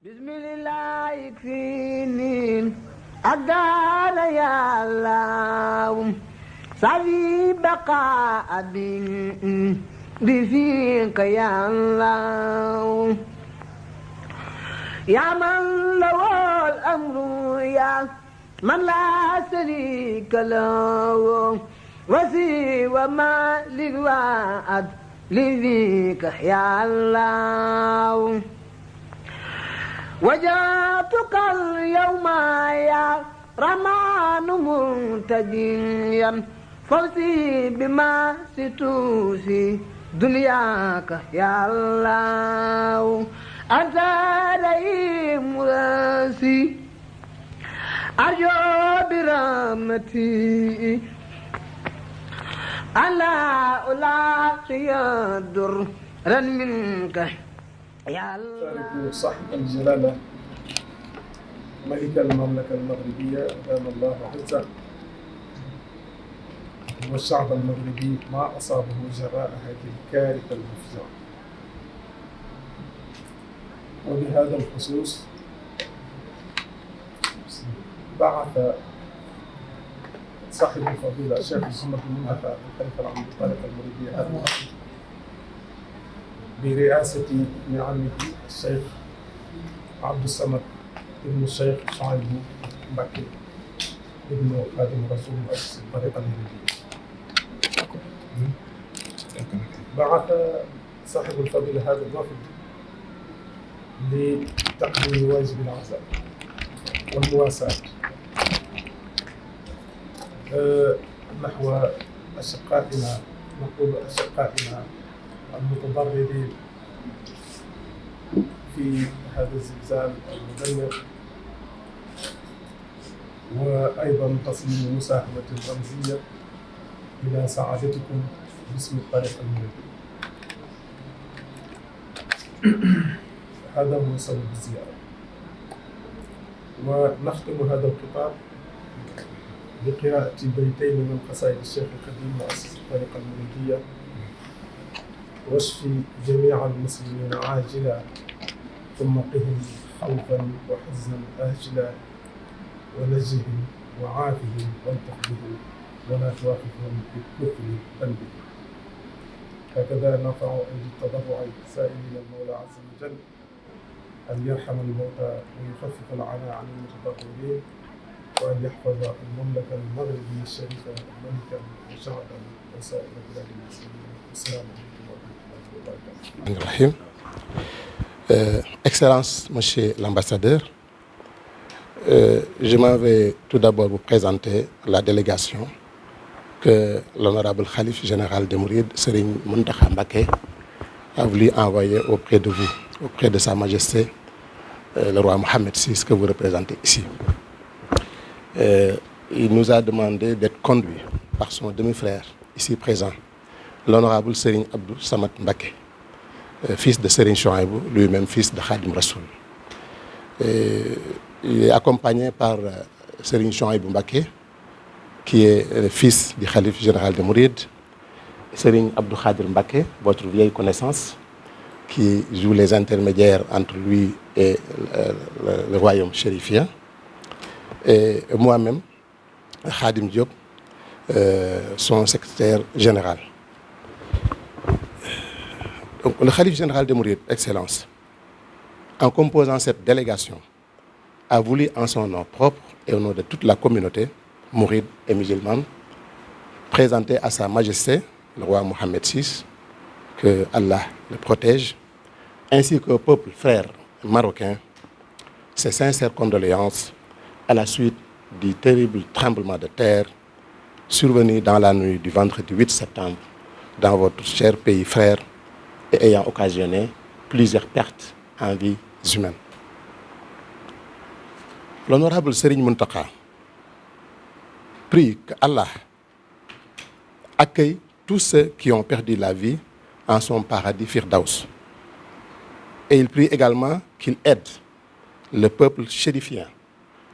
bismillah yakfini adana ya allah sabi baqa abin bifika ya allah ya man lahu al-amru ya man la sharika lahu wasi wa ma lil wa'ad livika ya allah وجاتك اليوم يا رمان منتجيا فوزي بما ستوسي دنياك يا الله أنت رئيم راسي أرجو برحمتي ألا ألاقي درا منك صاحب الجلالة ملك المملكة المغربية أدام الله عزه والشعب المغربي ما أصابه جراء هذه الكارثة المفزعة. وبهذا الخصوص بعث صاحب الفضيلة الشيخ محمد بن منتخى الخليفة العام للطريقة المغربية هذا برئاسة ابن عمه الشيخ عبد الصمد ابن الشيخ شعيب مبكي ابن خادم رسول مؤسس الطريقة المغربية. بعث صاحب الفضيلة هذا الوفد لتقديم واجب العزاء والمواساة نحو أشقائنا، نقول أشقائنا المتضررين في هذا الزلزال المدمر، وأيضا تصميم مساهمة رمزية إلى سعادتكم باسم الطريقة المغربية. هذا هو سبب الزيارة. ونختم هذا الخطاب بقراءة بيتين من قصائد الشيخ القديم مؤسس الطريقة المغربية: واشفي جميع المسلمين عاجلا ثم قهم خوفا وحزنا آجلا ونجهم وعافهم والطف بهم ولا توافقهم بالكفر ذنبهم. هكذا نرفع أيدي التضرع سائلين المولى عز وجل أن يرحم الموتى ويخفف العناء عن المتضررين، وأن يحفظ المملكة المغربية الشريفة ملكا وشعبا وسائر بلاد المسلمين. السلام عليكم. Excellence, Monsieur l'ambassadeur, je m'en vais tout d'abord vous présenter la délégation que l'honorable Khalife général des Mourides, Serigne Mountakha Mbacké, a voulu envoyer auprès de vous, auprès de Sa Majesté, le roi Mohammed VI, que vous représentez ici. Il nous a demandé d'être conduit par son demi-frère, ici présent, l'honorable Serigne Abdou Samad Mbacké, fils de Serigne Chouaïbou, lui-même fils de Khadim Rassoul. Il est accompagné par Serigne Chouaïbou Mbacké, qui est le fils du Khalife général des Mourides, Serigne Abdou Khadir Mbacké, votre vieille connaissance, qui joue les intermédiaires entre lui et le royaume chérifien, et moi-même, Khadim Diop, son secrétaire général. Donc, le Khalife général des Mourides, Excellence, en composant cette délégation, a voulu en son nom propre et au nom de toute la communauté mouride et musulmane présenter à Sa Majesté, le roi Mohammed VI, que Allah le protège, ainsi qu'au peuple frère marocain, ses sincères condoléances à la suite du terrible tremblement de terre survenu dans la nuit du vendredi 8 septembre dans votre cher pays frère et ayant occasionné plusieurs pertes en vies humaines. L'honorable Serigne Mountakha prie que Allah accueille tous ceux qui ont perdu la vie en son paradis Firdaus. Et il prie également qu'il aide le peuple chérifien,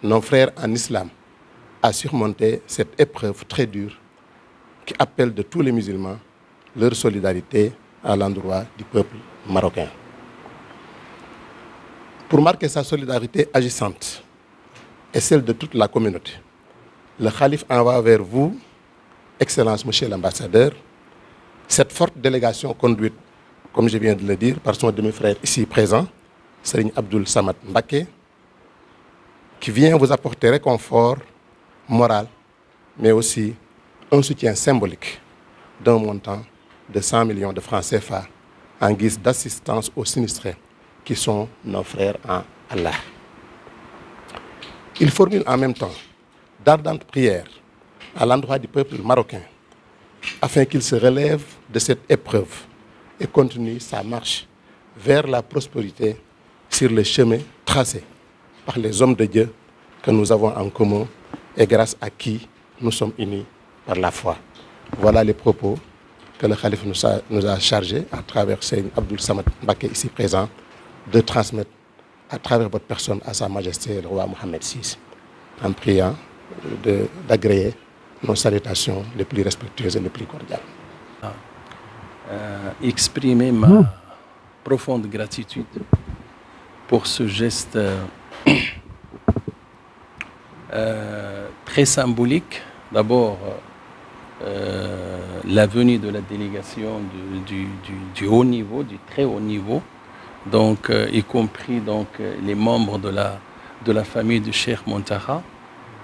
nos frères en islam, à surmonter cette épreuve très dure qui appelle de tous les musulmans leur solidarité à l'endroit du peuple marocain. Pour marquer sa solidarité agissante et celle de toute la communauté, le Khalife envoie vers vous, Excellence Monsieur l'ambassadeur, cette forte délégation conduite, comme je viens de le dire, par son demi-frère ici présent, Serigne Abdoul Samad Mbacké, qui vient vous apporter réconfort moral, mais aussi un soutien symbolique d'un montant de 100 millions de francs CFA en guise d'assistance aux sinistrés qui sont nos frères en Allah. Il formule en même temps d'ardentes prières à l'endroit du peuple marocain afin qu'il se relève de cette épreuve et continue sa marche vers la prospérité sur le chemin tracé par les hommes de Dieu que nous avons en commun et grâce à qui nous sommes unis par la foi. Voilà les propos que le Khalife nous a chargés à travers Serigne Abdoul Samad Mbacké ici présent de transmettre à travers votre personne à Sa Majesté le roi Mohammed VI, en priant d'agréer nos salutations les plus respectueuses et les plus cordiales. Exprimer ma profonde gratitude pour ce geste très symbolique. D'abord, la venue de la délégation du haut niveau, du très haut niveau, donc y compris donc les membres de la famille du Cheikh Mountakha.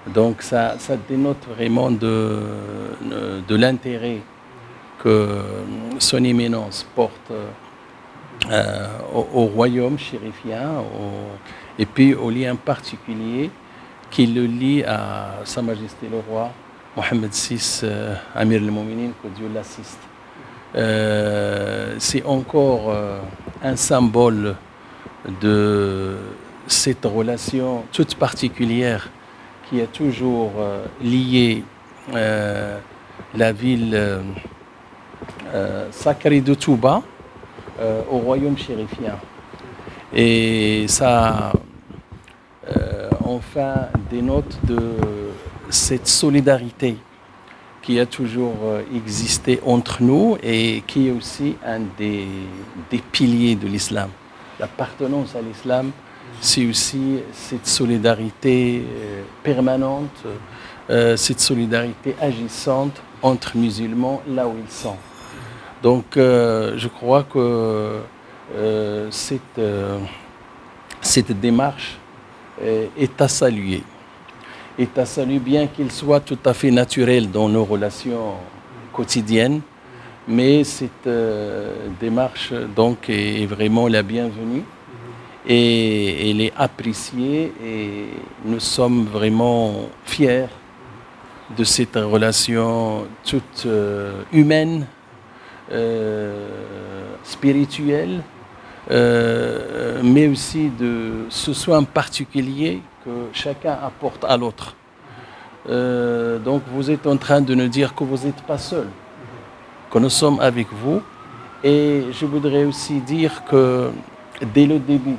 Donc ça dénote vraiment de l'intérêt que son éminence porte au royaume chérifien et puis au lien particulier qui le lie à Sa Majesté le roi Mohammed VI, Amir al-Mouminin, que Dieu l'assiste. C'est encore un symbole de cette relation toute particulière qui a toujours lié la ville sacrée de Touba au royaume chérifien. Et ça, enfin, dénote de cette solidarité qui a toujours existé entre nous et qui est aussi un des piliers de l'islam. L'appartenance à l'islam, c'est aussi cette solidarité permanente, cette solidarité agissante entre musulmans là où ils sont. Donc je crois que cette démarche est à saluer. Est à saluer, bien qu'il soit tout à fait naturel dans nos relations quotidiennes, mais cette démarche donc est vraiment la bienvenue et elle est appréciée et nous sommes vraiment fiers de cette relation toute humaine, spirituelle, mais aussi de ce soin particulier que chacun apporte à l'autre. Donc vous êtes en train de nous dire que vous n'êtes pas seul, que nous sommes avec vous. Et je voudrais aussi dire que dès le début,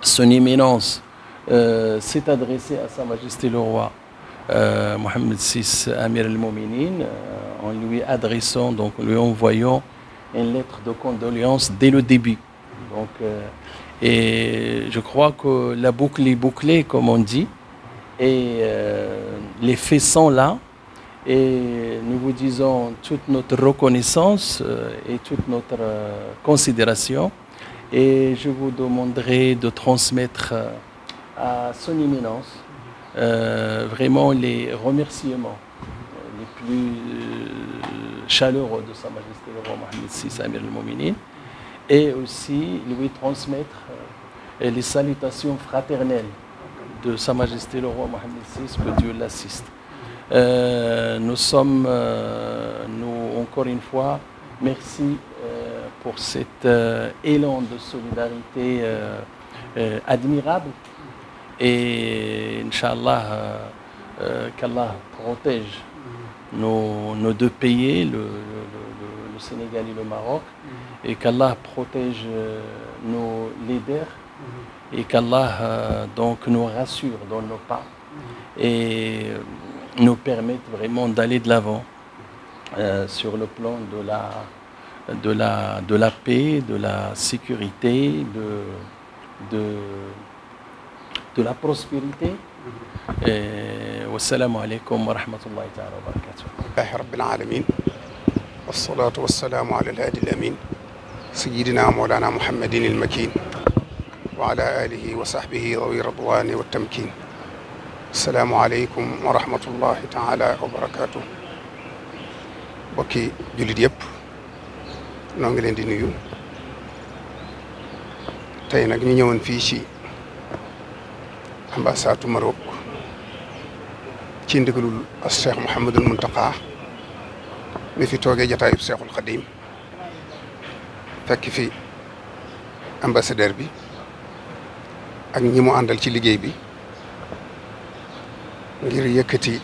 son éminence s'est adressée à Sa Majesté le roi Mohammed VI, Amir al-Mouminin, en lui adressant, donc en lui envoyant une lettre de condoléances dès le début. Donc, et je crois que la boucle est bouclée, comme on dit, et les faits sont là. Et nous vous disons toute notre reconnaissance et toute notre considération. Et je vous demanderai de transmettre à son éminence vraiment les remerciements les plus chaleureux de Sa Majesté le roi Mohammed VI, Amir al-Mouminin, et aussi lui transmettre les salutations fraternelles de Sa Majesté le roi Mohammed VI, que Dieu l'assiste. Nous sommes, nous, encore une fois, merci pour cet élan de solidarité admirable. Et Inch'Allah, qu'Allah protège nos deux pays, le Sénégal et le Maroc, et qu'Allah protège nos leaders, et qu'Allah donc nous rassure dans nos pas et nous permette vraiment d'aller de l'avant sur le plan de la paix, de la sécurité, de la prospérité. Wassalamu alaikum wa rahmatullahi ta'ala wa barakatuh. Alhamdulillahi rabbil alamin wassalatu wassalamu ala al-hadi al-amin sayyidina mawlana Muhammadin al-makin wa ala alihi wa sahbihi dhawi ridwani wa tamkin. Assalamu aleykum wa rahmatullahi taala wa barakatuh. Bokki jullit yëpp noo ngi leen di nuyu. Tey nag ñu ñëwoon fii ci ambassade Maroc ci ndigalul Cheikh Mouhamadul Muntaqa mi fi toogee jataayub Cheikhul Khadim fekk fi ambassadeur bi ak ñi mu àndal ci liggéey bi ngir yëkkati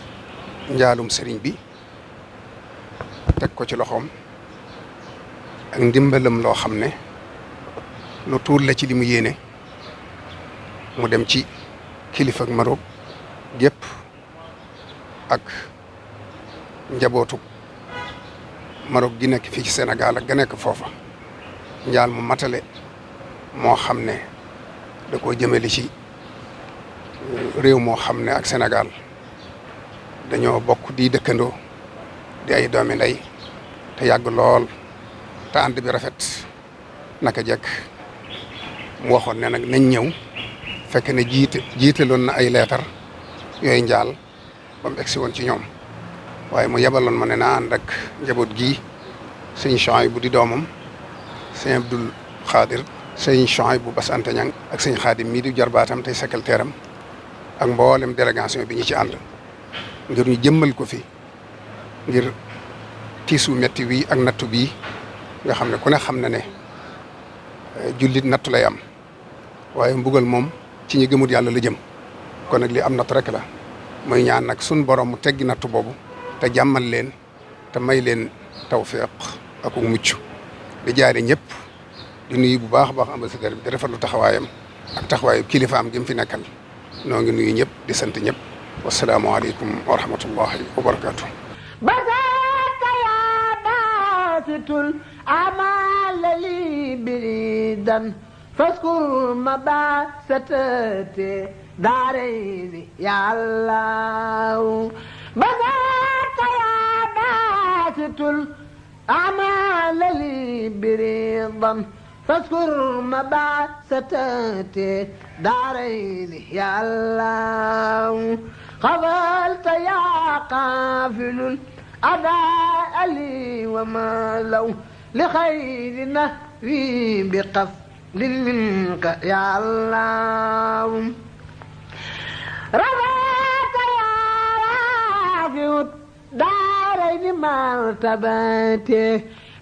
njaalum sëriñ bi teg ko ci loxoom ak ndimbalam loo xam ne lu tuur la ci li mu yéene mu dem ci kilifa ak Maroc gépp ak njabootu Maroc gi nekk fii ci Sénégal ak ga nekk foofa njaal mu matale moo xam ne da koo jëmale ci réew moo xam ne ak Sénégal dañoo bokk di dëkkandoo di ay doomi ndey te yàgg lool te ànd bi rafet naka jekk mu waxoon ne nag nañ ñëw fekk ne jiitaloon na ay leetar yooyu njaal ba mu egsi woon ci ñoom waaye mu yebaloon ma ne naa ànd ak njaboot gii sëñ Chouaïb bu di doomam sëñ Abdul Xaadir sëñ Chouaïb bu Bass Anta Ñang ak sëñ Xaadim mii di jarbaatam tey secrétaire am ak mboolem délégation bi ñu ci ànd ngir ñu jëmmal ko fi ngir tiisu metti wi ak nattu bii nga xam ne ku ne xam na ne jullit nattu lay am waaye mbugal moom ci ñi gëmut yàlla la jëm kon nag li am nattu rek la muy ñaan nag sun borom mu teggi nattu boobu te jàmmal leen te may leen tawfiq ak mucc di jaare ñëpp di nuyu bu baax a baax ambassadeur bi di rafetlu taxawaayam ak taxawaayu kilifaam gi mu fi nekkal noo ngi nuyu ñëpp di sant ñëpp wasalaamualeykum wa rahmatullahi wa barakatuh. بذاك يا باسط الأعمال لي بريدا فاذكر مباسطتي دارين يا الله بذاك يا باسط الأعمال لي بريدا فاذكر مباسطتي دارين يا الله قبلت يا قافل الأداء لي وما لو لخير نهري بقفل منك يا الله رضاك يا رافع الدارين مرتبتي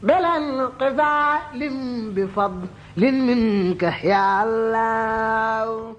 بلا انقفال بفضل منك يا الله